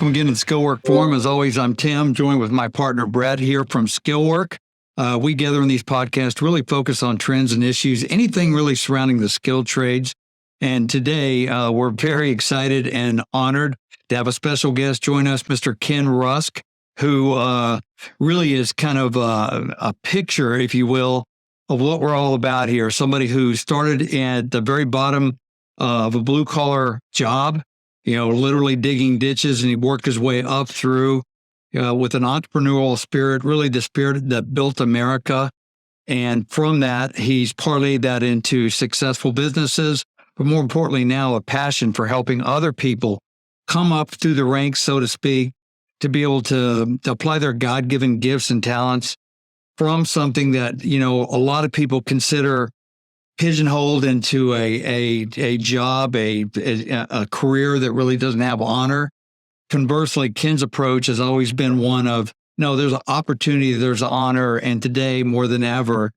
welcome again to the Skillwork Forum. As always, I'm Tim, joined with my partner Brett here from Skillwork. We gather in these podcasts really focus on trends and issues, anything really surrounding the skilled trades. And today, we're very excited and honored to have a special guest join us, Mr. Ken Rusk, who really is kind of a picture, if you will, of what we're all about here. Somebody who started at the very bottom of a blue-collar job, literally digging ditches, and he worked his way up through with an entrepreneurial spirit, really the spirit that built America. And from that, he's parlayed that into successful businesses, but more importantly now, a passion for helping other people come up through the ranks, so to speak, to be able to apply their God-given gifts and talents from something that, a lot of people consider pigeonholed into a job, a career that really doesn't have honor. Conversely, Ken's approach has always been one of, no, there's an opportunity, there's an honor, and today more than ever,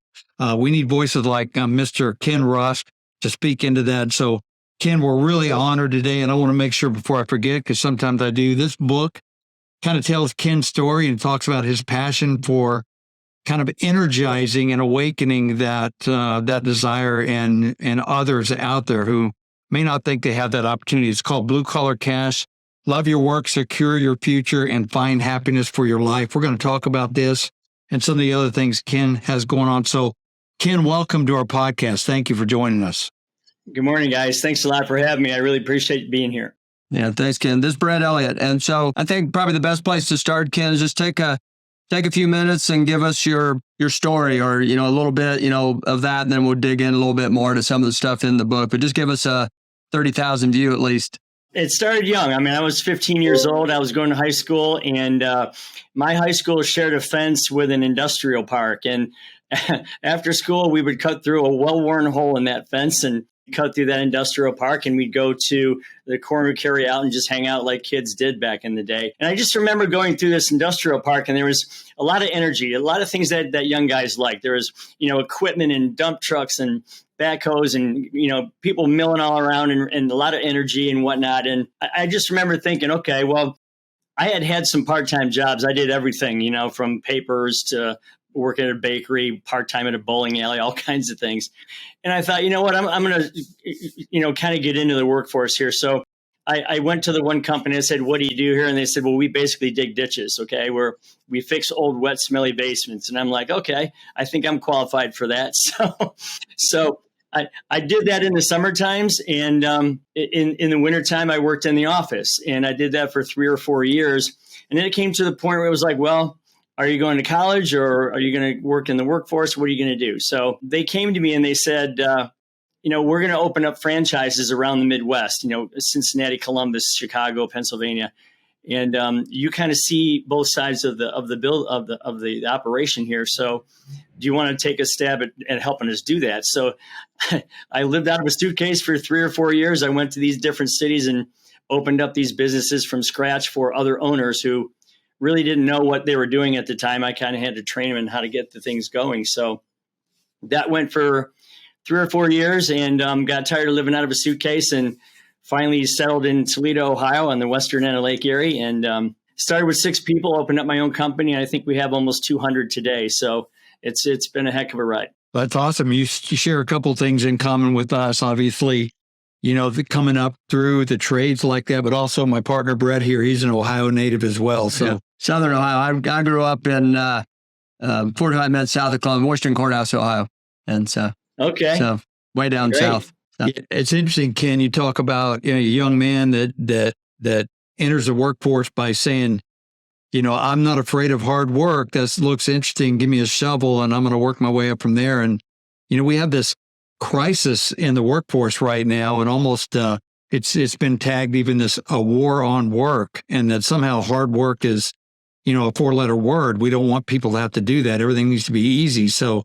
we need voices like Mr. Ken Rusk to speak into that. So, Ken, we're really honored today, and I want to make sure before I forget, because sometimes I do, this book kind of tells Ken's story and talks about his passion for kind of energizing and awakening that desire and others out there who may not think they have that opportunity. It's called Blue Collar Cash. Love your work, secure your future, and find happiness for your life. We're going to talk about this and some of the other things Ken has going on. So, Ken, welcome to our podcast. Thank you for joining us. Good morning, guys. Thanks a lot for having me. I really appreciate being here. Yeah, thanks, Ken. This is Brett Elliott. And so I think probably the best place to start, Ken, is just take a few minutes and give us your story or, a little bit, of that. And then we'll dig in a little bit more to some of the stuff in the book. But just give us a 30,000 view at least. It started young. I mean, I was 15 years old. I was going to high school, and my high school shared a fence with an industrial park. And after school, we would cut through a well-worn hole in that fence and cut through that industrial park, and we'd go to the corner carry out and just hang out like kids did back in the day. And I just remember going through this industrial park, and there was a lot of energy, a lot of things that young guys liked. There was, equipment and dump trucks and backhoes and, people milling all around and a lot of energy and whatnot. And I just remember thinking, okay, well, I had some part-time jobs. I did everything, from papers to work at a bakery, part-time at a bowling alley, all kinds of things. And I thought, what, I'm going to, kind of get into the workforce here. So I went to the one company and said, what do you do here? And they said, well, we basically dig ditches. Okay. We fix old, wet, smelly basements. And I'm like, okay, I think I'm qualified for that. So I did that in the summer times. And in the wintertime, I worked in the office, and I did that for 3 or 4 years. And then it came to the point where it was like, well, are you going to college or are you going to work in the workforce? What are you going to do? So they came to me and they said, we're going to open up franchises around the Midwest, Cincinnati, Columbus, Chicago, Pennsylvania. And you kind of see both sides of the operation here. So do you want to take a stab at helping us do that? So I lived out of a suitcase for 3 or 4 years. I went to these different cities and opened up these businesses from scratch for other owners who really didn't know what they were doing at the time. I kind of had to train them in how to get the things going. So that went for 3 or 4 years, and got tired of living out of a suitcase, and finally settled in Toledo, Ohio on the western end of Lake Erie, and started with 6 people, opened up my own company. And I think we have almost 200 today. So it's been a heck of a ride. That's awesome. You share a couple of things in common with us, obviously, coming up through the trades like that, but also my partner, Brett here, he's an Ohio native as well. So yeah. Southern Ohio. I grew up in Fort High, south of Columbus, Western Courthouse, Ohio. And so, okay. So way down Great. south. So. It's interesting, Ken, you talk about a young man that enters the workforce by saying, I'm not afraid of hard work. That looks interesting. Give me a shovel and I'm going to work my way up from there. And, we have this crisis in the workforce right now, and almost it's been tagged even this a war on work, and that somehow hard work is, a 4-letter word. We don't want people to have to do that. Everything needs to be easy. So,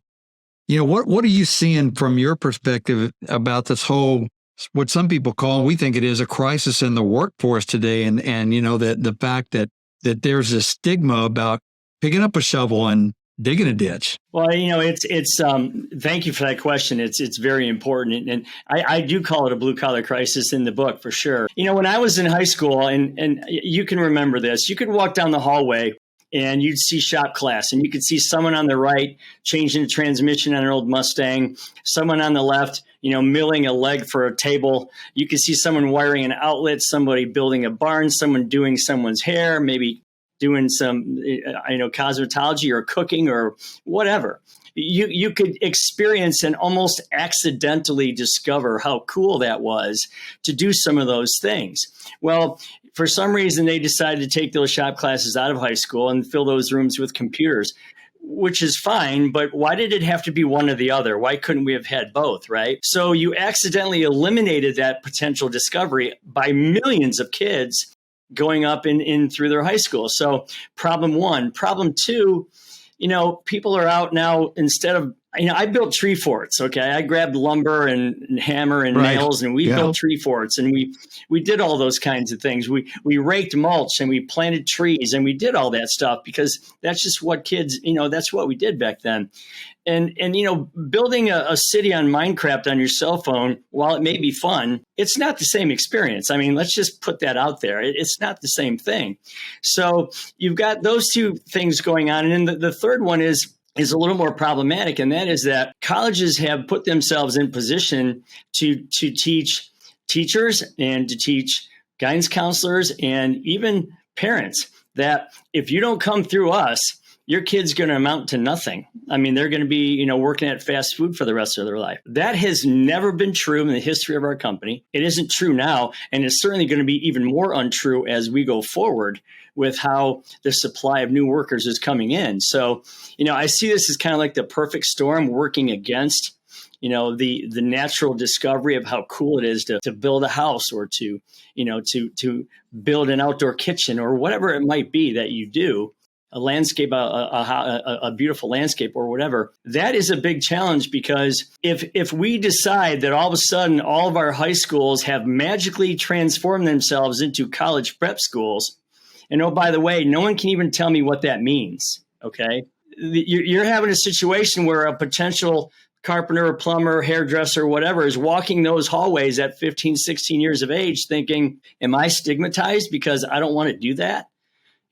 what are you seeing from your perspective about this whole, what some people call, we think it is a crisis in the workforce today, and the fact that there's a stigma about picking up a shovel and digging a ditch? Well, thank you for that question. It's very important. And I do call it a blue collar crisis in the book for sure. When I was in high school, and you can remember this, you could walk down the hallway and you'd see shop class, and you could see someone on the right changing the transmission on an old Mustang, someone on the left, milling a leg for a table. You could see someone wiring an outlet, somebody building a barn, someone doing someone's hair, maybe doing some, cosmetology or cooking or whatever. You could experience and almost accidentally discover how cool that was to do some of those things. Well, for some reason, they decided to take those shop classes out of high school and fill those rooms with computers, which is fine. But why did it have to be one or the other? Why couldn't we have had both, right? So you accidentally eliminated that potential discovery by millions of kids going up in through their high school. So problem one. Problem two, people are out now instead of, I built tree forts. Okay. I grabbed lumber and hammer and nails, and we built tree forts, and we did all those kinds of things. We raked mulch, and we planted trees, and we did all that stuff because that's just what kids, that's what we did back then. And building a city on Minecraft on your cell phone, while it may be fun, it's not the same experience. I mean, let's just put that out there. It's not the same thing. So you've got those two things going on. And then the third one is a little more problematic, and that is that colleges have put themselves in position to teach teachers and to teach guidance counselors and even parents that if you don't come through us, your kid's going to amount to nothing. I mean, they're going to be, working at fast food for the rest of their life. That has never been true in the history of our company. It isn't true now, and it's certainly going to be even more untrue as we go forward with how the supply of new workers is coming in. So, I see this as kind of like the perfect storm working against, the natural discovery of how cool it is to build a house or to build an outdoor kitchen or whatever it might be that you do. A landscape, a beautiful landscape or whatever. That is a big challenge because if we decide that all of a sudden all of our high schools have magically transformed themselves into college prep schools, and oh, by the way, no one can even tell me what that means, okay? You're having a situation where a potential carpenter, plumber, hairdresser, whatever, is walking those hallways at 15, 16 years of age thinking, am I stigmatized because I don't want to do that?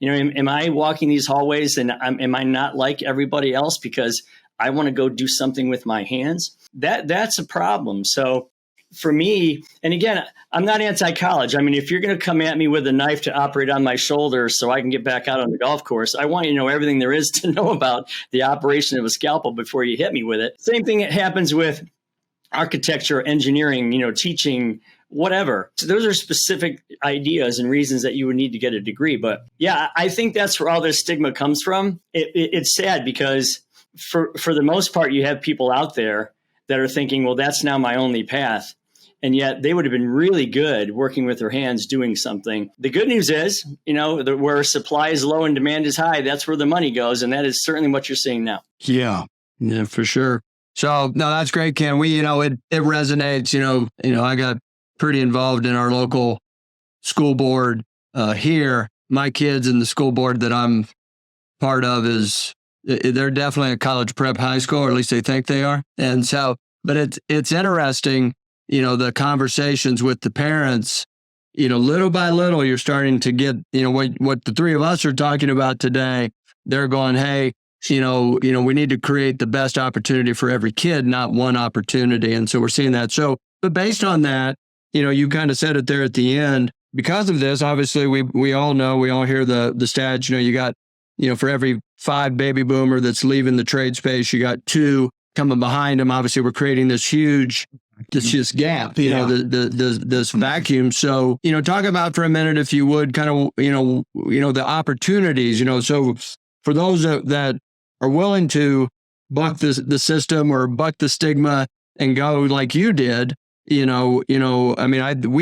Am I walking these hallways and am I not like everybody else because I want to go do something with my hands? That's a problem. So for me, and again, I'm not anti-college. I mean, if you're going to come at me with a knife to operate on my shoulder so I can get back out on the golf course, I want you to know everything there is to know about the operation of a scalpel before you hit me with it. Same thing that happens with architecture, engineering, teaching, whatever. So those are specific ideas and reasons that you would need to get a degree. But yeah, I think that's where all this stigma comes from. It's sad because for the most part, you have people out there that are thinking, well, that's now my only path. And yet they would have been really good working with their hands doing something. The good news is, where supply is low and demand is high, that's where the money goes. And that is certainly what you're seeing now. Yeah, for sure. So no, that's great, Ken. We, it resonates, I got pretty involved in our local school board here. My kids in the school board that I'm part of they're definitely a college prep high school, or at least they think they are. And so, but it's interesting, the conversations with the parents, little by little, you're starting to get, what the three of us are talking about today. They're going, hey, we need to create the best opportunity for every kid, not one opportunity. And so we're seeing that. So, but based on that, you kind of said it there at the end. Because of this, obviously, we all know, we all hear the stats. You got, for every 5 baby boomer that's leaving the trade space, you got 2 coming behind them. Obviously, we're creating this huge, this gap, this vacuum. So, talk about for a minute, if you would, kind of, the opportunities. So for those that are willing to buck the system or buck the stigma and go like you did. We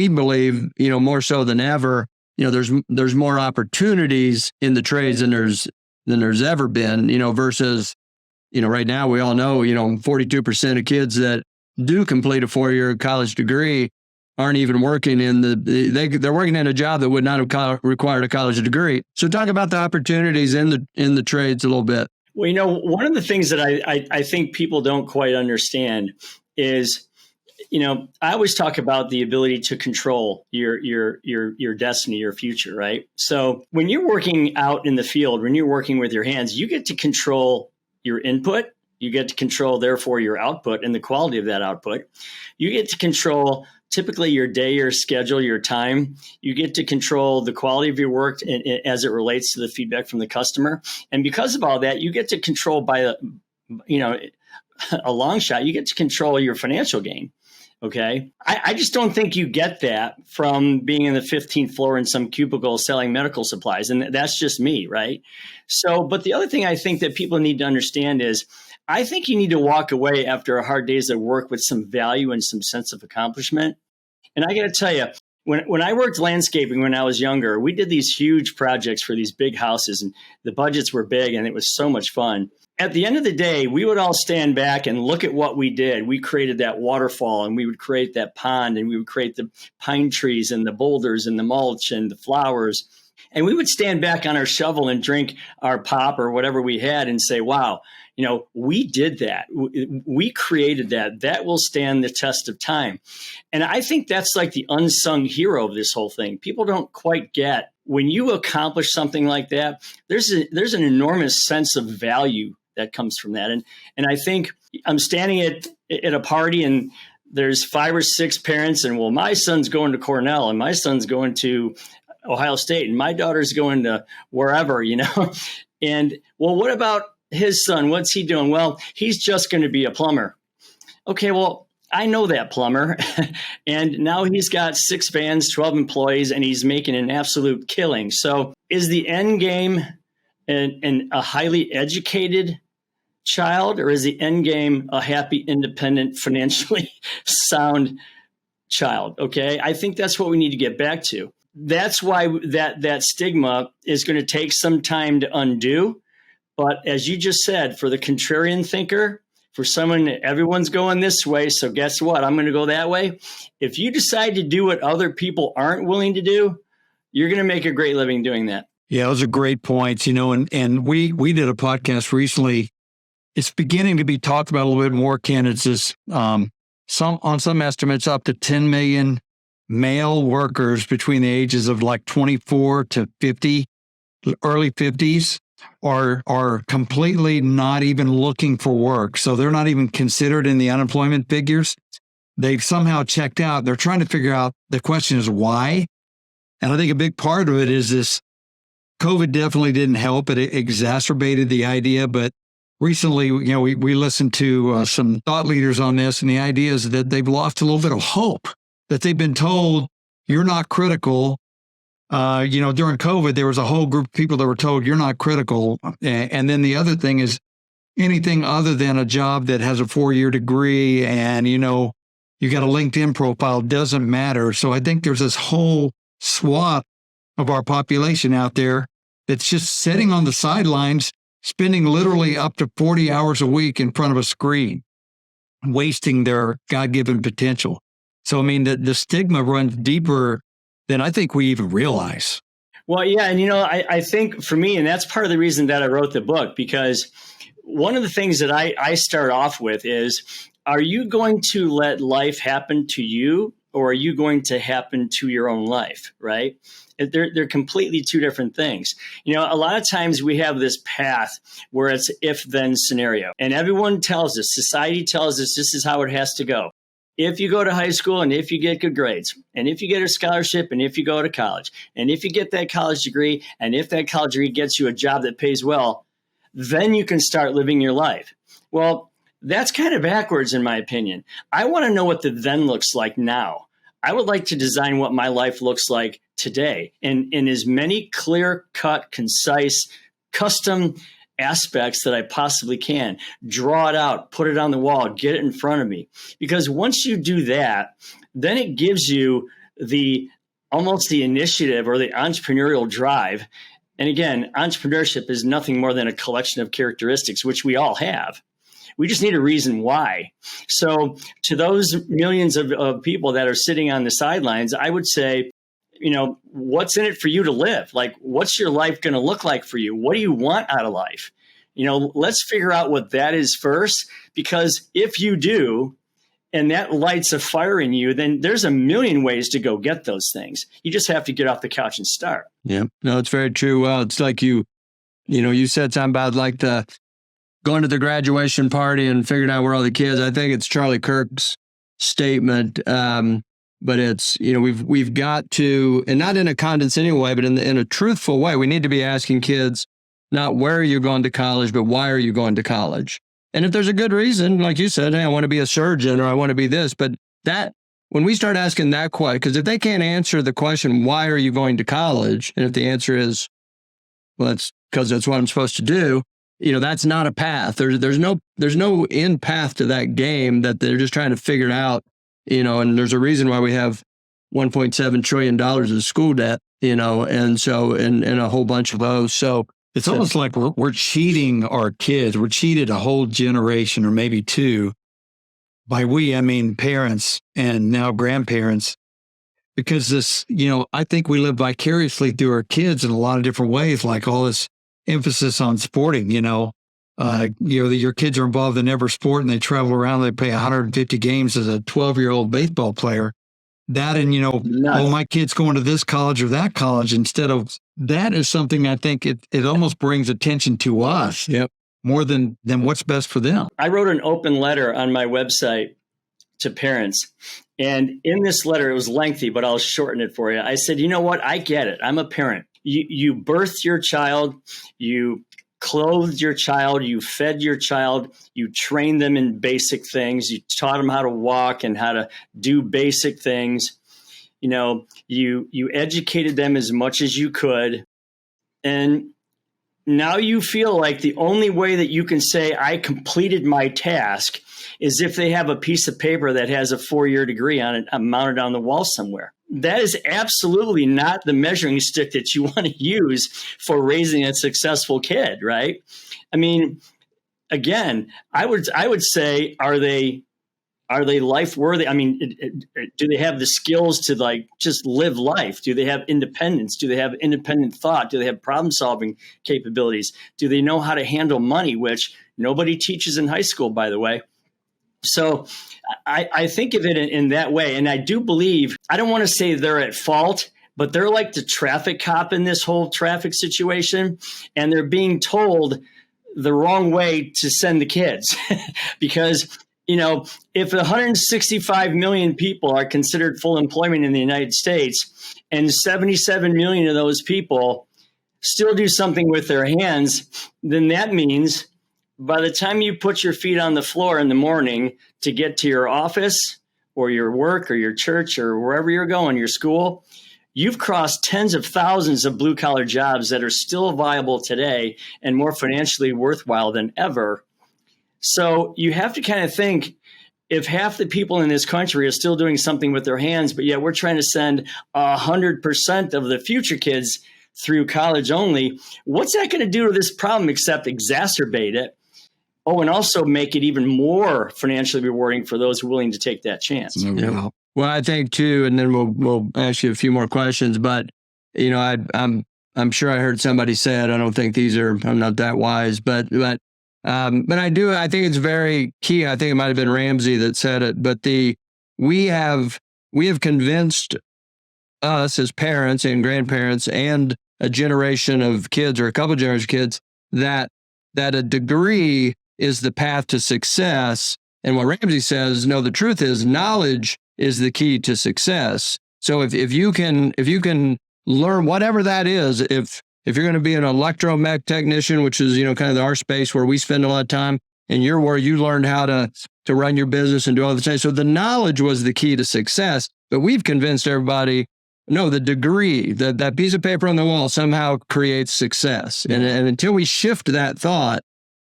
believe, more so than ever, there's more opportunities in the trades than there's ever been, versus, right now we all know, 42% of kids that do complete a 4-year college degree aren't even working they're working in a job that would not have required a college degree. So talk about the opportunities in the trades a little bit. Well, one of the things that I think people don't quite understand is, I always talk about the ability to control your destiny, your future, right? So when you're working out in the field, when you're working with your hands, you get to control your input. You get to control, therefore, your output and the quality of that output. You get to control typically your day, your schedule, your time. You get to control the quality of your work as it relates to the feedback from the customer. And because of all that, you get to control by a long shot, you get to control your financial gain. Okay. I just don't think you get that from being in the 15th floor in some cubicle selling medical supplies. And that's just me. Right. So, but the other thing I think that people need to understand is I think you need to walk away after a hard day's of work with some value and some sense of accomplishment. And I got to tell you, when I worked landscaping when I was younger, we did these huge projects for these big houses and the budgets were big and it was so much fun. At the end of the day, we would all stand back and look at what we did. We created that waterfall and we would create that pond and we would create the pine trees and the boulders and the mulch and the flowers. And we would stand back on our shovel and drink our pop or whatever we had and say, wow, we did that. We created that. That will stand the test of time. And I think that's like the unsung hero of this whole thing. People don't quite get when you accomplish something like that, there's an enormous sense of value that comes from that. And I think I'm standing at a party and there's 5 or 6 parents and, well, my son's going to Cornell and my son's going to Ohio State and my daughter's going to wherever, and well, what about his son? What's he doing? Well, he's just going to be a plumber. Okay, well, I know that plumber and now he's got 6 vans, 12 employees, and he's making an absolute killing. So is the end game a highly educated child, or is the end game a happy, independent, financially sound child? Okay, I think that's what we need to get back to. That's why that stigma is going to take some time to undo. But as you just said, for the contrarian thinker, for someone, everyone's going this way, so guess what? I'm going to go that way. If you decide to do what other people aren't willing to do, you're going to make a great living doing that. Yeah, those are great points, and we did a podcast recently. It's beginning to be talked about a little bit more, Ken. It's this, some estimates up to 10 million male workers between the ages of like 24 to 50, early 50s, are completely not even looking for work. So they're not even considered in the unemployment figures. They've somehow checked out. They're trying to figure out, the question is why? And I think a big part of it is this COVID definitely didn't help. It exacerbated the idea, but recently, we listened to some thought leaders on this, and the idea is that they've lost a little bit of hope, that they've been told you're not critical. During COVID, there was a whole group of people that were told you're not critical. And then the other thing is anything other than a job that has a 4-year degree and, you got a LinkedIn profile doesn't matter. So I think there's this whole swath of our population out there that's just sitting on the sidelines, spending literally up to 40 hours a week in front of a screen, wasting their God-given potential. So, I mean, the stigma runs deeper than I think we even realize. Well, yeah. And, I think for me, and that's part of the reason that I wrote the book, because one of the things that I start off with is, are you going to let life happen to you, or are you going to happen to your own life, right? They're completely two different things. A lot of times we have this path where it's if-then scenario, and everyone tells us, society tells us this is how it has to go. If you go to high school and if you get good grades and if you get a scholarship and if you go to college and if you get that college degree and if that college degree gets you a job that pays well, then you can start living your life. Well, that's kind of backwards in my opinion. I want to know what the then looks like now. I would like to design what my life looks like today in as many clear-cut, concise, custom aspects that I possibly can. Draw it out, put it on the wall, get it in front of me. Because once you do that, then it gives you almost the initiative or the entrepreneurial drive. And again, entrepreneurship is nothing more than a collection of characteristics, which we all have. We just need a reason why. So to those millions of people that are sitting on the sidelines, I would say, what's in it for you to live? Like, what's your life going to look like for you? What do you want out of life? Let's figure out what that is first, because if you do, and that lights a fire in you, then there's a million ways to go get those things. You just have to get off the couch and start. Yeah, no, it's very true. Well, it's like you said something about like going to the graduation party and figuring out where all the kids. I think it's Charlie Kirk's statement, but it's we've got to, and not in a condescending way, but in a truthful way. We need to be asking kids not where are you going to college, but why are you going to college? And if there's a good reason, like you said, hey, I want to be a surgeon or I want to be this, but that when we start asking that question, because if they can't answer the question, why are you going to college? And if the answer is, well, that's because that's what I'm supposed to do, that's not a path. There's no end path to that game that they're just trying to figure out, and there's a reason why we have $1.7 trillion of school debt, and so, and a whole bunch of those. So, it's almost like we're cheating our kids. We're cheated a whole generation or maybe two. By we, I mean parents and now grandparents, because this, I think we live vicariously through our kids in a lot of different ways, like all this emphasis on sporting, your kids are involved in every sport and they travel around, they play 150 games as a 12-year-old baseball player. That and, my kid's going to this college or that college instead of that is something I think it almost brings attention to us more than what's best for them. I wrote an open letter on my website to parents. And in this letter, it was lengthy, but I'll shorten it for you. I said, you know what? I get it. I'm a parent. You birthed your child, you clothed your child, you fed your child, you trained them in basic things, you taught them how to walk and how to do basic things. You educated them as much as you could. And now you feel like the only way that you can say I completed my task is if they have a piece of paper that has a 4-year degree on it mounted on the wall somewhere. That is absolutely not the measuring stick that you want to use for raising a successful kid, right? I mean, again, I would say, are they life worthy? I mean, do they have the skills to just live life? Do they have independence? Do they have independent thought? Do they have problem solving capabilities? Do they know how to handle money, which nobody teaches in high school, by the way? So I think of it in that way. And I do believe, I don't want to say they're at fault, but they're like the traffic cop in this whole traffic situation. And they're being told the wrong way to send the kids because, if 165 million people are considered full employment in the United States and 77 million of those people still do something with their hands, then that means by the time you put your feet on the floor in the morning to get to your office or your work or your church or wherever you're going, your school, you've crossed tens of thousands of blue collar jobs that are still viable today and more financially worthwhile than ever. So you have to kind of think, if half the people in this country are still doing something with their hands, but yet we're trying to send 100% of the future kids through college only, what's that going to do to this problem except exacerbate it? Oh, and also make it even more financially rewarding for those willing to take that chance. Yeah. Well, I think too, and then we'll ask you a few more questions. But I'm sure I heard somebody say it. I don't think I'm not that wise, but I do. I think it's very key. I think it might have been Ramsey that said it. But we have convinced us as parents and grandparents and a generation of kids or a couple of generations of kids that a degree is the path to success. And what Ramsey says, no, the truth is knowledge is the key to success. So if you can learn whatever that is, if you're going to be an electromech technician, which is, kind of our space where we spend a lot of time, and you're where you learned how to run your business and do all the things. So the knowledge was the key to success, but we've convinced everybody, no, the degree, that piece of paper on the wall somehow creates success. And until we shift that thought,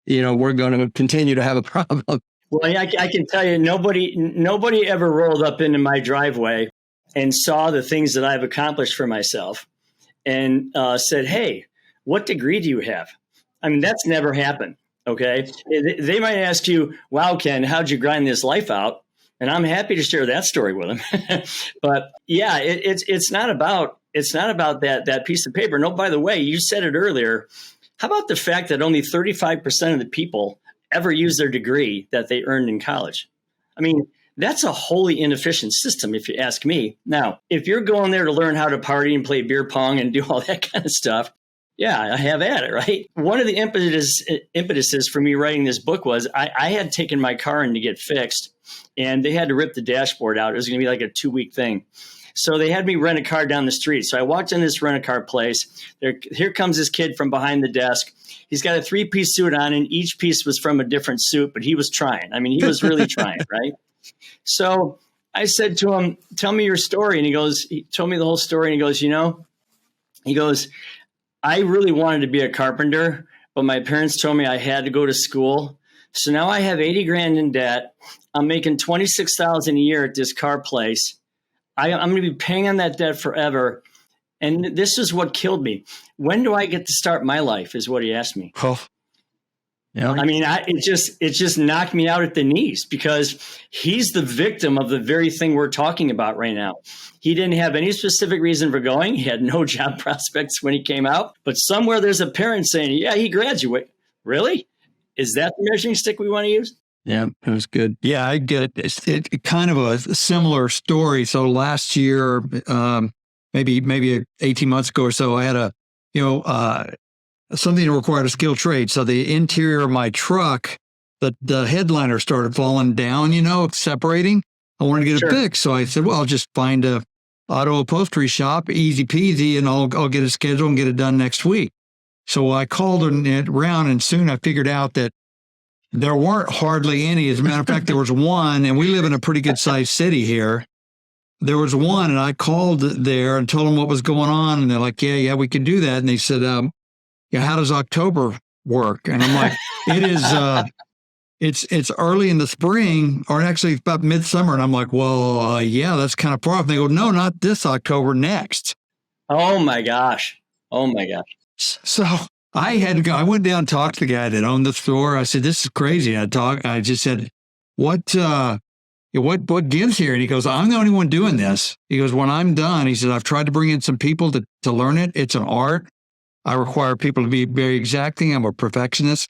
we're going to continue to have a problem. Well, I can tell you, nobody ever rolled up into my driveway and saw the things that I've accomplished for myself and said, hey, what degree do you have? I mean, that's never happened. Okay. They might ask you, wow, Ken, how'd you grind this life out? And I'm happy to share that story with them. But yeah, it's not about that piece of paper. No, by the way, you said it earlier. How about the fact that only 35% of the people ever use their degree that they earned in college? I mean, that's a wholly inefficient system, if you ask me. Now, if you're going there to learn how to party and play beer pong and do all that kind of stuff, yeah, I have at it, right? One of the impetuses for me writing this book was I had taken my car in to get fixed, and they had to rip the dashboard out. It was going to be like a 2-week thing. So they had me rent a car down the street. So I walked in this rent-a-car place. Here comes this kid from behind the desk. He's got a 3-piece suit on, and each piece was from a different suit, but he was trying. I mean, he was really trying, right? So I said to him, tell me your story. And he told me the whole story. And he goes, I really wanted to be a carpenter, but my parents told me I had to go to school. So now I have 80 grand in debt. I'm making 26,000 a year at this car place. I'm going to be paying on that debt forever. And this is what killed me. When do I get to start my life is what he asked me. Oh. Yeah. I mean, it just knocked me out at the knees because he's the victim of the very thing we're talking about right now. He didn't have any specific reason for going. He had no job prospects when he came out. But somewhere there's a parent saying, yeah, he graduated. Really? Is that the measuring stick we want to use? Yeah, it was good. Yeah, I get it. Kind of a similar story. So last year, maybe 18 months ago or so, I had something that required a skilled trade. So the interior of my truck, the headliner started falling down, separating. I wanted to get it fixed. So I said, well, I'll just find a auto upholstery shop, easy peasy, and I'll get a schedule and get it done next week. So I called it around, and soon I figured out that there weren't hardly any. As a matter of fact, there was one, and we live in a pretty good sized city here. There was one, and I called there and told them what was going on. And they're like, yeah, we can do that. And they said, how does October work? And I'm like, it is, it's early in the spring, or actually it's about midsummer. And I'm like, well, yeah, that's kind of far off. And they go, no, not this October, next. Oh my gosh. So I had to go. I went down and talked to the guy that owned the store. I said, this is crazy. I just said, what gives here? And he goes, I'm the only one doing this. He goes, when I'm done, he said, I've tried to bring in some people to learn it. It's an art. I require people to be very exacting. I'm a perfectionist.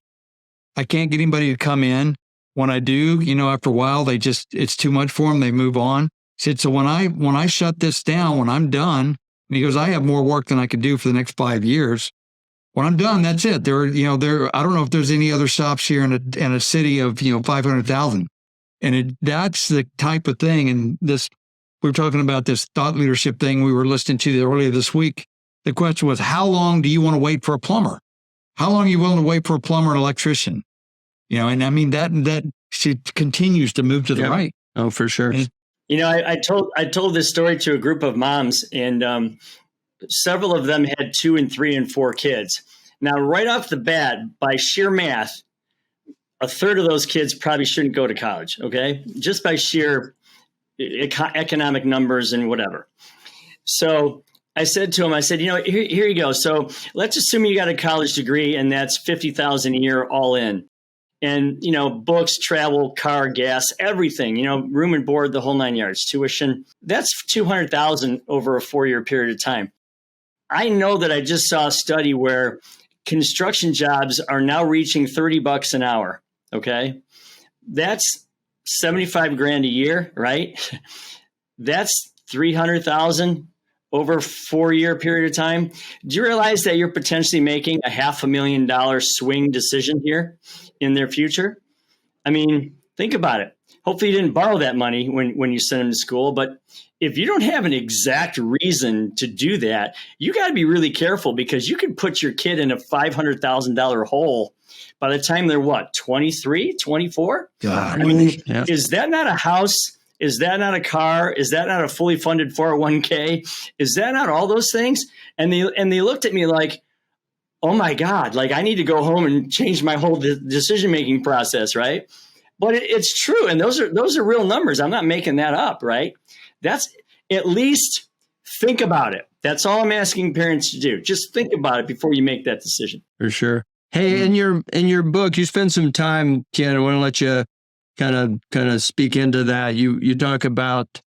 I can't get anybody to come in. When I do, after a while, it's too much for them. They move on. He said, so when I shut this down, when I'm done, and he goes, I have more work than I can do for the next 5 years. When I'm done, that's it. I don't know if there's any other shops here in a city of, 500,000. And that's the type of thing. And we were talking about this thought leadership thing we were listening to earlier this week. The question was, how long do you want to wait for a plumber? How long are you willing to wait for a plumber and electrician? And I mean, that she continues to move to the right. Oh, for sure. And, I told this story to a group of moms, and several of them had 2 and 3 and 4 kids. Now, right off the bat, by sheer math, a third of those kids probably shouldn't go to college, okay? Just by sheer economic numbers and whatever. So I said to him, here you go. So let's assume you got a college degree, and that's $50,000 a year all in. And, books, travel, car, gas, everything, room and board, the whole 9 yards, tuition. That's $200,000 over a 4-year period of time. I know that I just saw a study where construction jobs are now reaching $30 an hour. Okay. That's 75 grand a year, right? That's 300,000 over a 4-year period of time. Do you realize that you're potentially making a $500,000 swing decision here in their future? I mean, think about it. Hopefully you didn't borrow that money when you sent them to school, but if you don't have an exact reason to do that, you got to be really careful, because you can put your kid in a $500,000 hole by the time they're 23, 24? God. I mean, Is that not a house? Is that not a car? Is that not a fully funded 401k? Is that not all those things? And they looked at me like, oh my God, like I need to go home and change my whole decision-making process, right? But it's true. And those are real numbers. I'm not making that up, right? That's, at least think about it. That's all I'm asking parents to do. Just think about it before you make that decision. For sure. Hey, in your book, you spend some time, Ken. I want to let you kind of speak into that. You talk about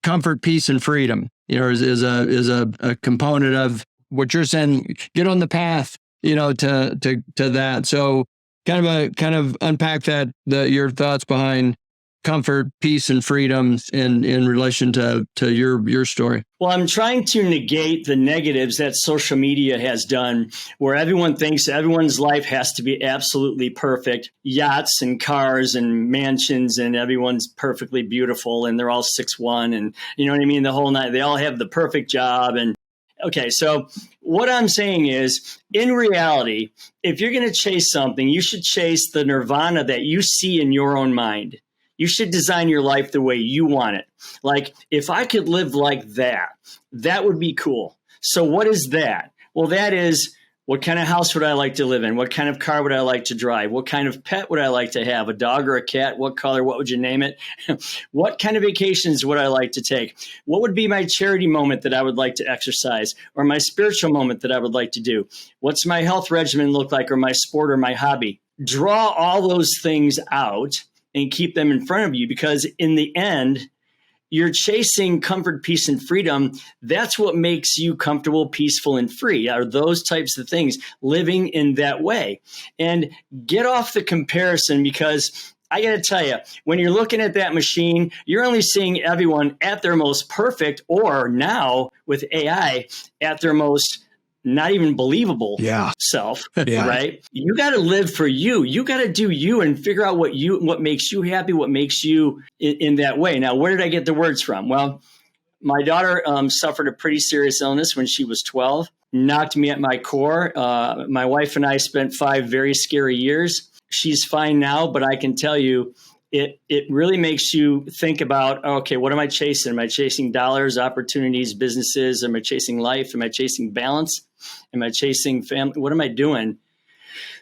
comfort, peace, and freedom. Is a component of what you're saying. Get on the path. to that. So kind of unpack your thoughts behind comfort, peace, and freedom in relation to your story. Well, I'm trying to negate the negatives that social media has done, where everyone thinks everyone's life has to be absolutely perfect. Yachts and cars and mansions, and everyone's perfectly beautiful, and they're all 6'1", and you know what I mean? The whole night, they all have the perfect job. And okay, so what I'm saying is, in reality, if you're going to chase something, you should chase the nirvana that you see in your own mind. You should design your life the way you want it. Like, if I could live like that, that would be cool. So what is that? Well, that is, what kind of house would I like to live in? What kind of car would I like to drive? What kind of pet would I like to have? A dog or a cat? What color? What would you name it? What kind of vacations would I like to take? What would be my charity moment that I would like to exercise, or my spiritual moment that I would like to do? What's my health regimen look like, or my sport or my hobby? Draw all those things out and keep them in front of you, because in the end, you're chasing comfort, peace, and freedom. That's what makes you comfortable, peaceful, and free, are those types of things, living in that way. And get off the comparison, because I got to tell you, when you're looking at that machine, you're only seeing everyone at their most perfect, or now with AI, at their most not even believable self, right? You got to live for you. You got to do you and figure out what makes you happy, what makes you in that way. Now, where did I get the words from? Well, my daughter suffered a pretty serious illness when she was 12, knocked me at my core. My wife and I spent 5 very scary years. She's fine now, but I can tell you, it really makes you think about, okay, what am I chasing? Am I chasing dollars, opportunities, businesses? Am I chasing life? Am I chasing balance? Am I chasing family? What am I doing?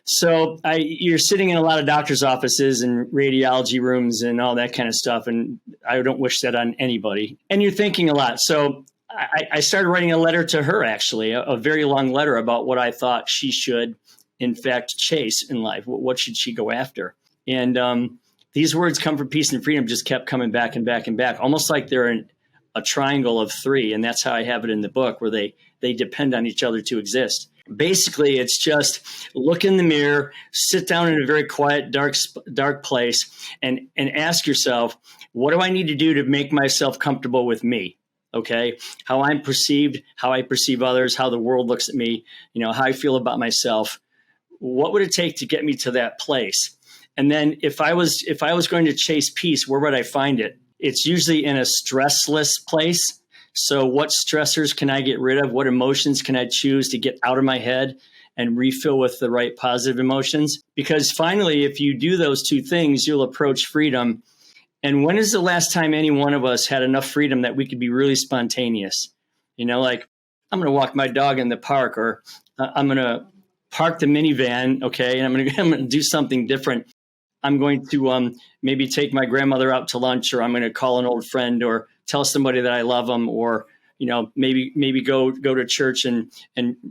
So you're sitting in a lot of doctor's offices and radiology rooms and all that kind of stuff. And I don't wish that on anybody. And you're thinking a lot. So I started writing a letter to her, actually, a very long letter about what I thought she should, in fact, chase in life. What should she go after? And these words, comfort, peace, and freedom, just kept coming back and back and back, almost like they're in a triangle of 3. And that's how I have it in the book, where they depend on each other to exist. Basically, it's just look in the mirror, sit down in a very quiet, dark place, and ask yourself, what do I need to do to make myself comfortable with me? Okay, how I'm perceived, how I perceive others, how the world looks at me, how I feel about myself. What would it take to get me to that place? And then if I was going to chase peace, where would I find it? It's usually in a stressless place. So what stressors can I get rid of? What emotions can I choose to get out of my head and refill with the right positive emotions? Because finally, if you do those 2 things, you'll approach freedom. And when is the last time any one of us had enough freedom that we could be really spontaneous? Like, I'm going to walk my dog in the park, or I'm going to park the minivan, okay, and I'm going to do something different. I'm going to maybe take my grandmother out to lunch, or I'm going to call an old friend, or tell somebody that I love them, or maybe go to church and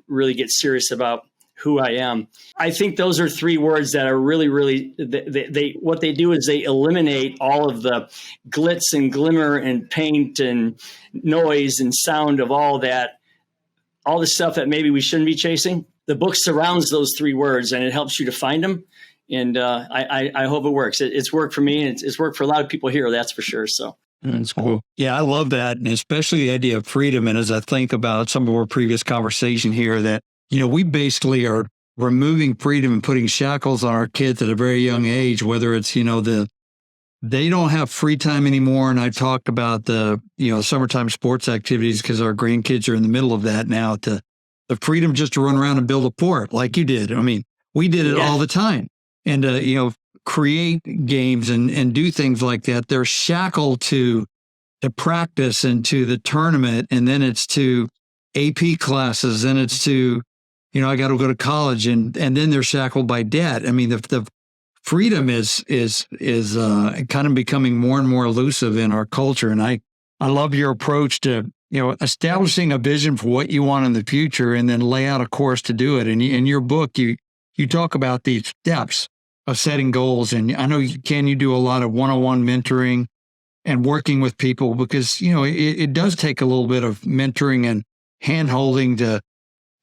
really get serious about who I am. I think those are 3 words that are really, really, they what they do is they eliminate all of the glitz and glimmer and paint and noise and sound of all that, all the stuff that maybe we shouldn't be chasing. The book surrounds those 3 words, and it helps you to find them. And I hope it works. It's worked for me, and it's worked for a lot of people here, that's for sure. So that's cool. Yeah, I love that. And especially the idea of freedom. And as I think about some of our previous conversation here, that, we basically are removing freedom and putting shackles on our kids at a very young age, whether it's, they don't have free time anymore. And I talked about the, summertime sports activities, because our grandkids are in the middle of that now, to the freedom just to run around and build a fort like you did. I mean, we did it all the time. And, create games and do things like that. They're shackled to practice and to the tournament. And then it's to AP classes, and it's to, I got to go to college, and then they're shackled by debt. I mean, the freedom is kind of becoming more and more elusive in our culture. And I love your approach to, establishing a vision for what you want in the future, and then lay out a course to do it. And in your book, you talk about these steps of setting goals. And I know you do a lot of one-on-one mentoring and working with people, because, it does take a little bit of mentoring and hand-holding to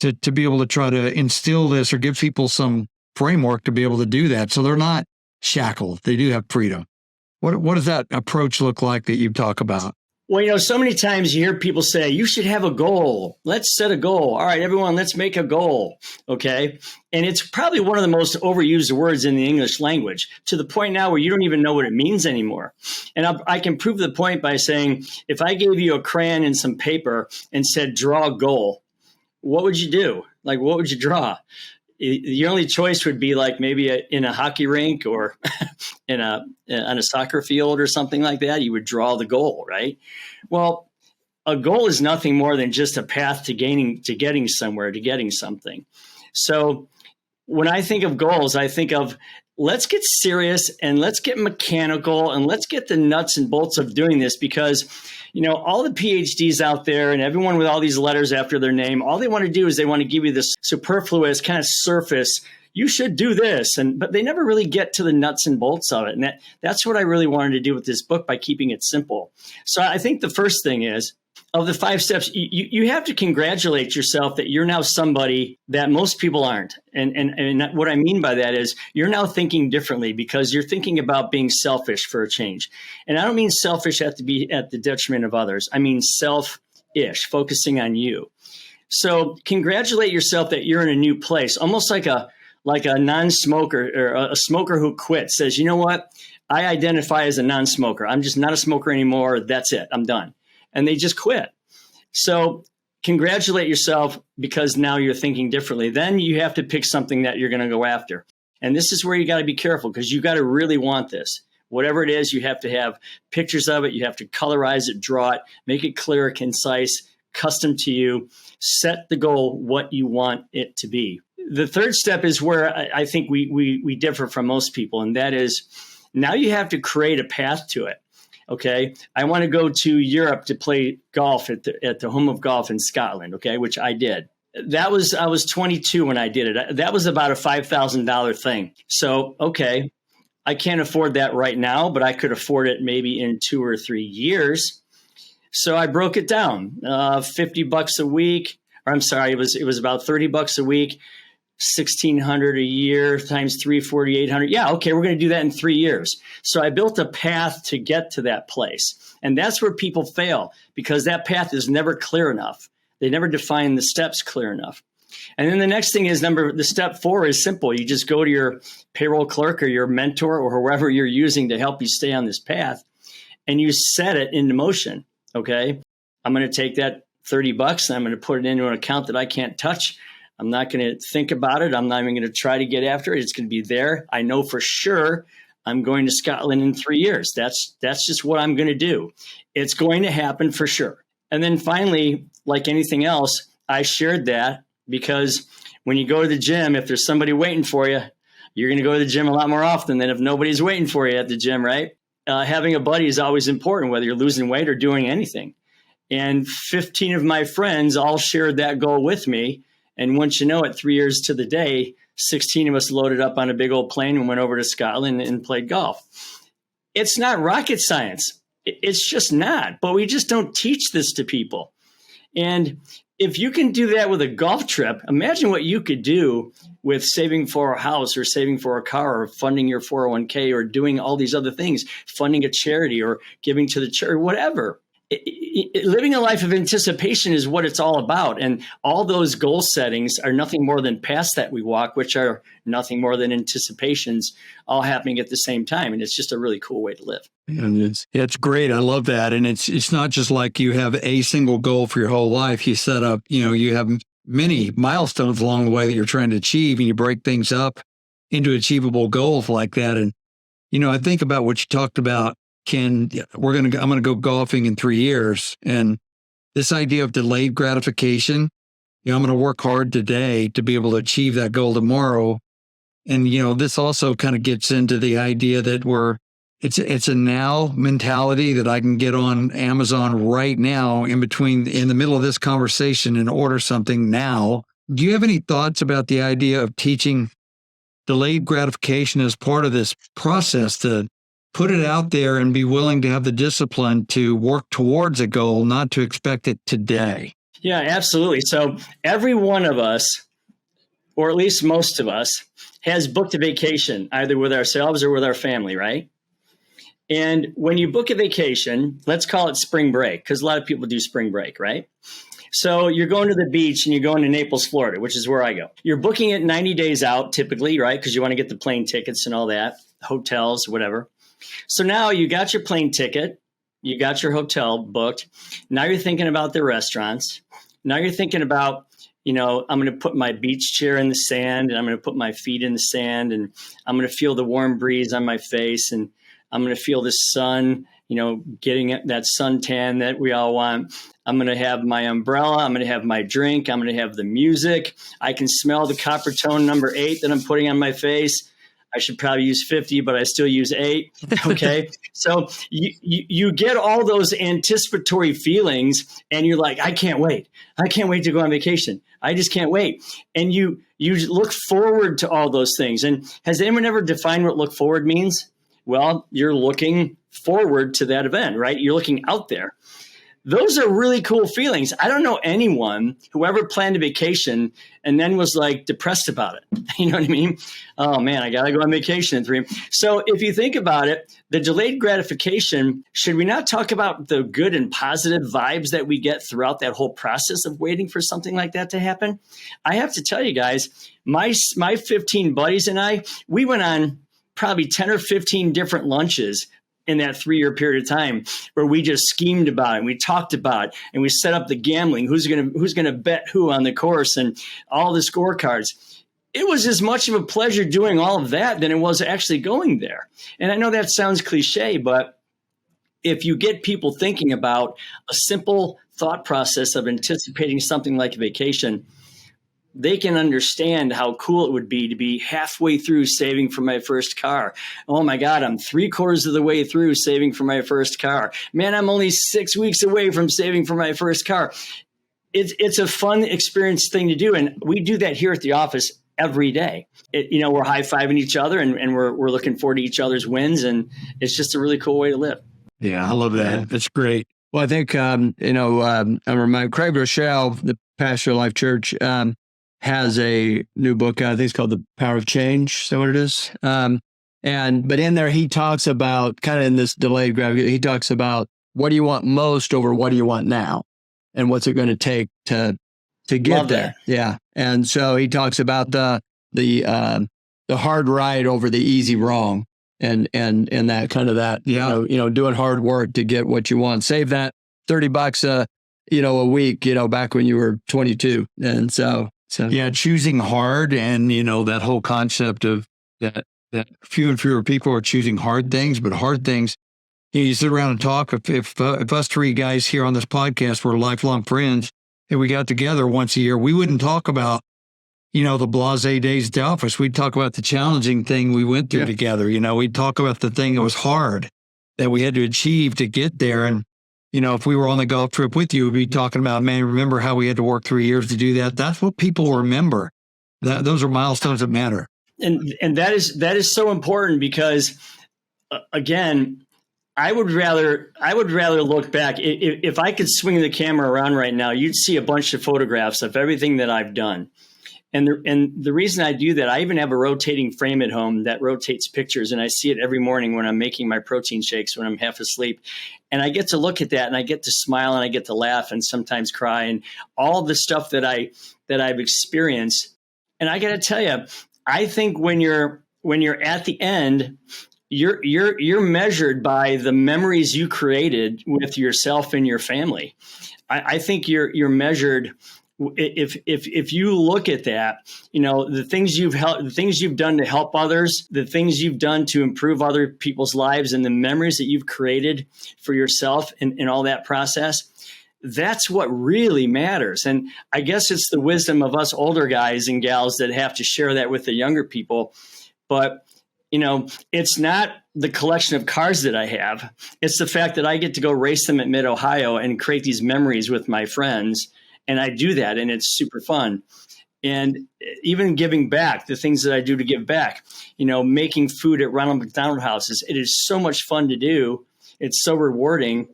to be able to try to instill this or give people some framework to be able to do that. So they're not shackled. They do have freedom. What does that approach look like that you talk about? Well, so many times you hear people say, you should have a goal. Let's set a goal. All right, everyone, let's make a goal. Okay. And it's probably one of the most overused words in the English language, to the point now where you don't even know what it means anymore. And I can prove the point by saying, if I gave you a crayon and some paper and said, draw a goal, what would you do? Like, what would you draw? Your only choice would be like maybe in a hockey rink or on a soccer field or something like that. You would draw the goal, right? Well, a goal is nothing more than just a path to getting somewhere, to getting something. So when I think of goals, I think of let's get serious and let's get mechanical and let's get the nuts and bolts of doing this, because all the PhDs out there and everyone with all these letters after their name, all they want to do is they want to give you this superfluous kind of surface. You should do this. But they never really get to the nuts and bolts of it. And that's what I really wanted to do with this book by keeping it simple. So I think the first thing is, of the 5 steps, you have to congratulate yourself that you're now somebody that most people aren't. And what I mean by that is you're now thinking differently because you're thinking about being selfish for a change. And I don't mean selfish at the detriment of others. I mean selfish, focusing on you. So congratulate yourself that you're in a new place, almost like a non-smoker or a smoker who quit says, you know what? I identify as a non-smoker. I'm just not a smoker anymore. That's it. I'm done. And they just quit. So congratulate yourself because now you're thinking differently. Then you have to pick something that you're going to go after. And this is where you got to be careful because you got to really want this. Whatever it is, you have to have pictures of it. You have to colorize it, draw it, make it clear, concise, custom to you. Set the goal, what you want it to be. The third step is where I think we differ from most people. And that is now you have to create a path to it. Okay, I want to go to Europe to play golf at the home of golf in Scotland. Okay, which I did. I was 22 when I did it. That was about a $5,000 thing. So okay, I can't afford that right now, but I could afford it maybe in 2 or 3 years. So I broke it down. $50 a week. Or I'm sorry, it was about $30 a week. $1,600 a year times 3, $4,800. Yeah, okay, we're going to do that in 3 years. So I built a path to get to that place. And that's where people fail because that path is never clear enough. They never define the steps clear enough. And then the next thing is the step 4 is simple. You just go to your payroll clerk or your mentor or whoever you're using to help you stay on this path and you set it into motion. Okay, I'm going to take that $30 and I'm going to put it into an account that I can't touch. I'm not going to think about it. I'm not even going to try to get after it. It's going to be there. I know for sure I'm going to Scotland in 3 years. That's just what I'm going to do. It's going to happen for sure. And then finally, like anything else, I shared that because when you go to the gym, if there's somebody waiting for you, you're going to go to the gym a lot more often than if nobody's waiting for you at the gym, right? Having a buddy is always important, whether you're losing weight or doing anything. And 15 of my friends all shared that goal with me. And once you know it, 3 years to the day, 16 of us loaded up on a big old plane and went over to Scotland and played golf. It's not rocket science. It's just not. But we just don't teach this to people. And if you can do that with a golf trip, imagine what you could do with saving for a house or saving for a car or funding your 401k or doing all these other things, funding a charity or giving to the church, whatever. Living a life of anticipation is what it's all about. And all those goal settings are nothing more than paths that we walk, which are nothing more than anticipations all happening at the same time. And it's just a really cool way to live. And it's great. I love that. And it's not just like you have a single goal for your whole life. You set up, you have many milestones along the way that you're trying to achieve, and you break things up into achievable goals like that. And, I think about what you talked about, Ken. I'm going to go golfing in 3 years. And this idea of delayed gratification, I'm going to work hard today to be able to achieve that goal tomorrow. And, this also kind of gets into the idea that it's a now mentality that I can get on Amazon right now in the middle of this conversation and order something now. Do you have any thoughts about the idea of teaching delayed gratification as part of this process to put it out there and be willing to have the discipline to work towards a goal, not to expect it today? Yeah, absolutely. So every one of us, or at least most of us, has booked a vacation either with ourselves or with our family, right? And when you book a vacation, let's call it spring break, because a lot of people do spring break, right? So you're going to the beach and you're going to Naples, Florida, which is where I go. You're booking it 90 days out typically, right? Because you want to get the plane tickets and all that, hotels, whatever. So now you got your plane ticket, you got your hotel booked. Now you're thinking about the restaurants. Now you're thinking about, I'm going to put my beach chair in the sand and I'm going to put my feet in the sand and I'm going to feel the warm breeze on my face and I'm going to feel the sun, getting that suntan that we all want. I'm going to have my umbrella. I'm going to have my drink. I'm going to have the music. I can smell the copper tone number 8 that I'm putting on my face. I should probably use 50, but I still use 8. Okay. So you get all those anticipatory feelings and you're like, I can't wait. I can't wait to go on vacation. I just can't wait. And you look forward to all those things. And has anyone ever defined what look forward means? Well, you're looking forward to that event, right? You're looking out there. Those are really cool feelings. I don't know anyone who ever planned a vacation and then was like depressed about it. You know what I mean? Oh man, I got to go on vacation in 3 months. So if you think about it, the delayed gratification, should we not talk about the good and positive vibes that we get throughout that whole process of waiting for something like that to happen? I have to tell you guys, my 15 buddies and I, we went on probably 10 or 15 different lunches in that 3-year period of time where we just schemed about it and we talked about it and we set up the gambling, who's going to bet who on the course and all the scorecards. It was as much of a pleasure doing all of that than it was actually going there. And I know that sounds cliche, but if you get people thinking about a simple thought process of anticipating something like a vacation, they can understand how cool it would be to be halfway through saving for my first car. Oh my God, I'm 3/4 of the way through saving for my first car. Man, I'm only 6 weeks away from saving for my first car. It's a fun experience thing to do. And we do that here at the office every day. We're high-fiving each other and we're looking forward to each other's wins. And it's just a really cool way to live. Yeah, I love that. That's great. Well, I think, I remind Craig Rochelle, the pastor of Life Church, has a new book. I think it's called The Power of Change. Is that what it is? But in there, he talks about kind of in this delayed gratification, he talks about what do you want most over what do you want now? And what's it going to take to get Love there? that. Yeah. And so he talks about the hard ride over the easy wrong and that kind of that, doing hard work to get what you want. Save that $30 a week, back when you were 22. And so yeah, choosing hard and, that whole concept of that fewer and fewer people are choosing hard things, but hard things, you sit around and talk. If us 3 guys here on this podcast were lifelong friends and we got together once a year, we wouldn't talk about, the blasé days at the office. We'd talk about the challenging thing we went through together. We'd talk about the thing that was hard that we had to achieve to get there. And if we were on the golf trip with you, we'd be talking about, man, remember how we had to work 3 years to do that? That's what people remember. Those are milestones that matter. And that is so important because, again, I would rather look back. If I could swing the camera around right now, you'd see a bunch of photographs of everything that I've done. And the reason I do that, I even have a rotating frame at home that rotates pictures, and I see it every morning when I'm making my protein shakes when I'm half asleep. And I get to look at that and I get to smile and I get to laugh and sometimes cry and all the stuff that I've experienced. And I got to tell you, I think when you're at the end, you're measured by the memories you created with yourself and your family. I think you're measured. If you look at that, the things you've done to help others, the things you've done to improve other people's lives, and the memories that you've created for yourself in all that process, that's what really matters. And I guess it's the wisdom of us older guys and gals that have to share that with the younger people. But it's not the collection of cars that I have. It's the fact that I get to go race them at Mid-Ohio and create these memories with my friends. And I do that, and it's super fun. And even giving back, the things that I do to give back, making food at Ronald McDonald houses, it is so much fun to do. It's so rewarding.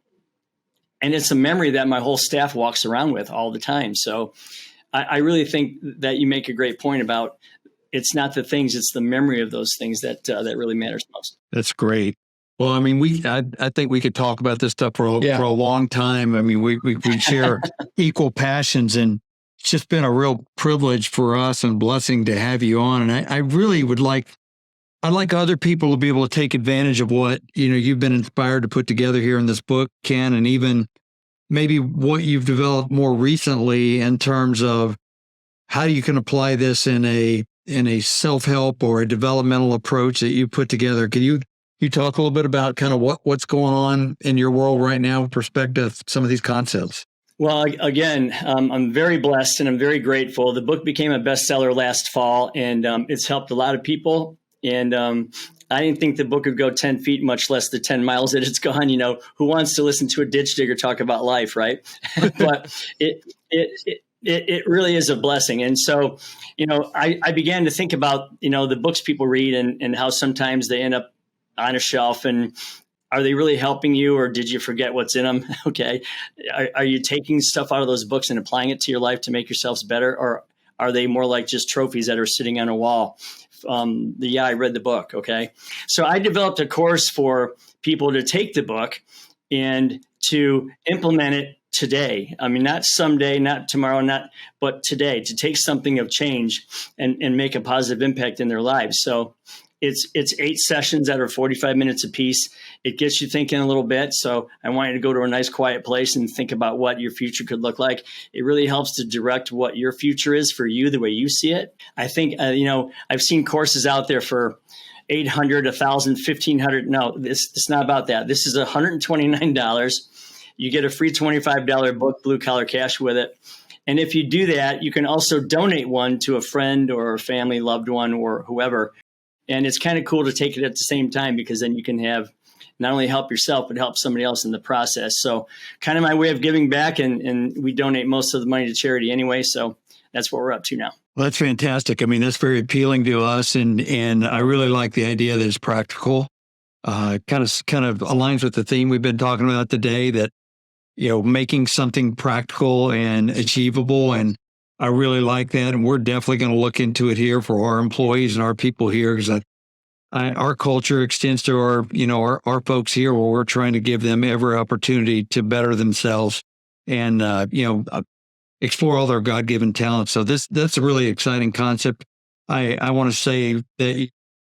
And it's a memory that my whole staff walks around with all the time. So I really think that you make a great point about it's not the things, it's the memory of those things that really matters most. That's great. Well, I mean, I think we could talk about this stuff for a long time. I mean, we share equal passions, and it's just been a real privilege for us and blessing to have you on. And I really I'd like other people to be able to take advantage of what, you've been inspired to put together here in this book, Ken, and even maybe what you've developed more recently in terms of how you can apply this in a self-help or a developmental approach that you put together. Can you talk a little bit about kind of what's going on in your world right now with respect to some of these concepts? Well, again, I'm very blessed and I'm very grateful. The book became a bestseller last fall, and it's helped a lot of people. And I didn't think the book would go 10 feet, much less the 10 miles that it's gone. Who wants to listen to a ditch digger talk about life, right? But it really is a blessing. And so, I began to think about, the books people read and how sometimes they end up on a shelf, and are they really helping you, or did you forget what's in them? Okay. Are you taking stuff out of those books and applying it to your life to make yourselves better? Or are they more like just trophies that are sitting on a wall? I read the book. Okay. So I developed a course for people to take the book and to implement it today. I mean, not someday, not tomorrow, but today, to take something of change and make a positive impact in their lives. So it's 8 sessions that are 45 minutes apiece. It gets you thinking a little bit. So I want you to go to a nice quiet place and think about what your future could look like. It really helps to direct what your future is for you, the way you see it. I think, I've seen courses out there for $800, $1,000, $1,500. No, it's not about that. This is $129. You get a free $25 book, Blue Collar Cash, with it. And if you do that, you can also donate one to a friend or a family, loved one, or whoever. And it's kind of cool to take it at the same time, because then you can have not only help yourself, but help somebody else in the process. So kind of my way of giving back, and we donate most of the money to charity anyway. So that's what we're up to now. Well, that's fantastic. I mean, that's very appealing to us. And I really like the idea that it's practical. Kind of aligns with the theme we've been talking about today, that, making something practical and achievable. And I really like that. And we're definitely going to look into it here for our employees and our people here, because our culture extends to our folks here, where we're trying to give them every opportunity to better themselves and, explore all their God-given talents. So that's a really exciting concept. I want to say that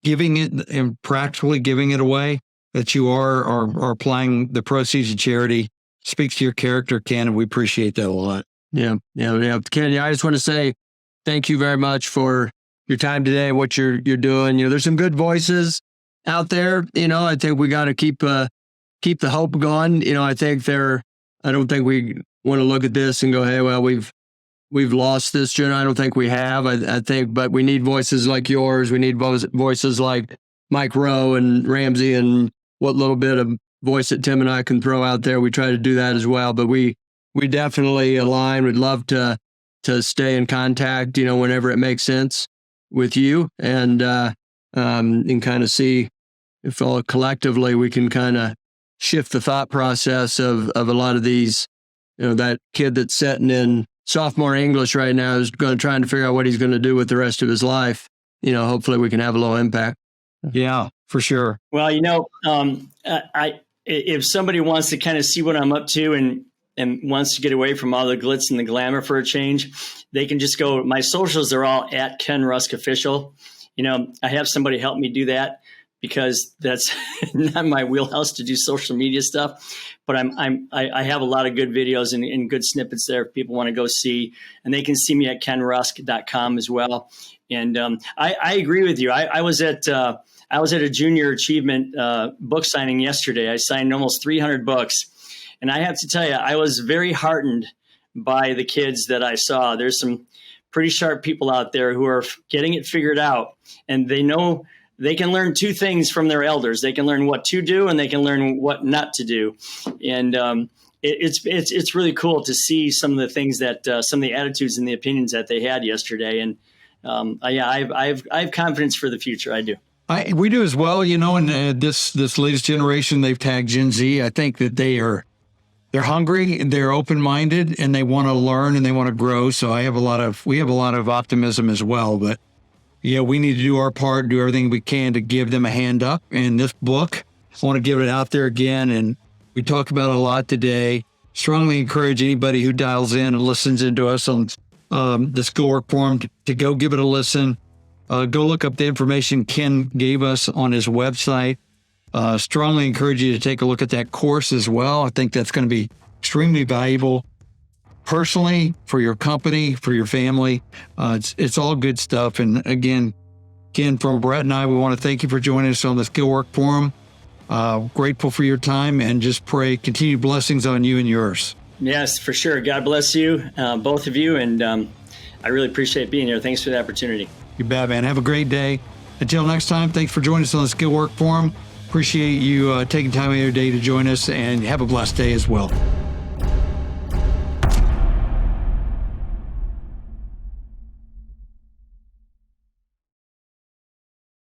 giving it and practically giving it away, that you are applying the proceeds to charity, speaks to your character, Ken, and we appreciate that a lot. Yeah. Ken, I just want to say thank you very much for your time today, what you're doing. There's some good voices out there. I think we got to keep the hope going. I don't think we want to look at this and go, hey, well, we've lost this journey. I don't think we have. I think, but we need voices like yours. We need voices like Mike Rowe and Ramsey, and what little bit of voice that Tim and I can throw out there. We try to do that as well, but we definitely align. We'd love to stay in contact, whenever it makes sense with you, and kind of see if all collectively we can kind of shift the thought process of a lot of these, that kid that's sitting in sophomore English right now is trying to figure out what he's going to do with the rest of his life. Hopefully we can have a little impact. Yeah, for sure. Well, if somebody wants to kind of see what I'm up to and wants to get away from all the glitz and the glamour for a change, they can just go. My socials are all at Ken Rusk Official. I have somebody help me do that, because that's not my wheelhouse to do social media stuff. But I have a lot of good videos and good snippets there if people want to go see, and they can see me at kenrusk.com as well. And I agree with you. I was at a junior achievement book signing yesterday. I signed almost 300 books. And I have to tell you, I was very heartened by the kids that I saw. There's some pretty sharp people out there who are getting it figured out, and they know they can learn 2 things from their elders. They can learn what to do, and they can learn what not to do. And it's really cool to see some of the things that some of the attitudes and the opinions that they had yesterday. And I have confidence for the future. I do. We do as well. And this latest generation, they've tagged Gen Z. I think that they are they're hungry, they're open-minded, and they want to learn and they want to grow. So we have a lot of optimism as well. But yeah, we need to do our part, do everything we can to give them a hand up. In this book, I want to give it out there again. And we talk about it a lot today. Strongly encourage anybody who dials in and listens into us on the Skillwork Forum to go give it a listen. Go look up the information Ken gave us on his website. Strongly encourage you to take a look at that course as well. I think that's going to be extremely valuable personally, for your company, for your family. It's all good stuff. And again, Ken, from Brett and I, we want to thank you for joining us on the Skillwork Forum. Grateful for your time, and just pray continued blessings on you and yours. Yes, for sure. God bless you, both of you. And I really appreciate being here. Thanks for the opportunity. You bet, man. Have a great day. Until next time, thanks for joining us on the Skillwork Forum. Appreciate you taking time out of your day to join us, and have a blessed day as well.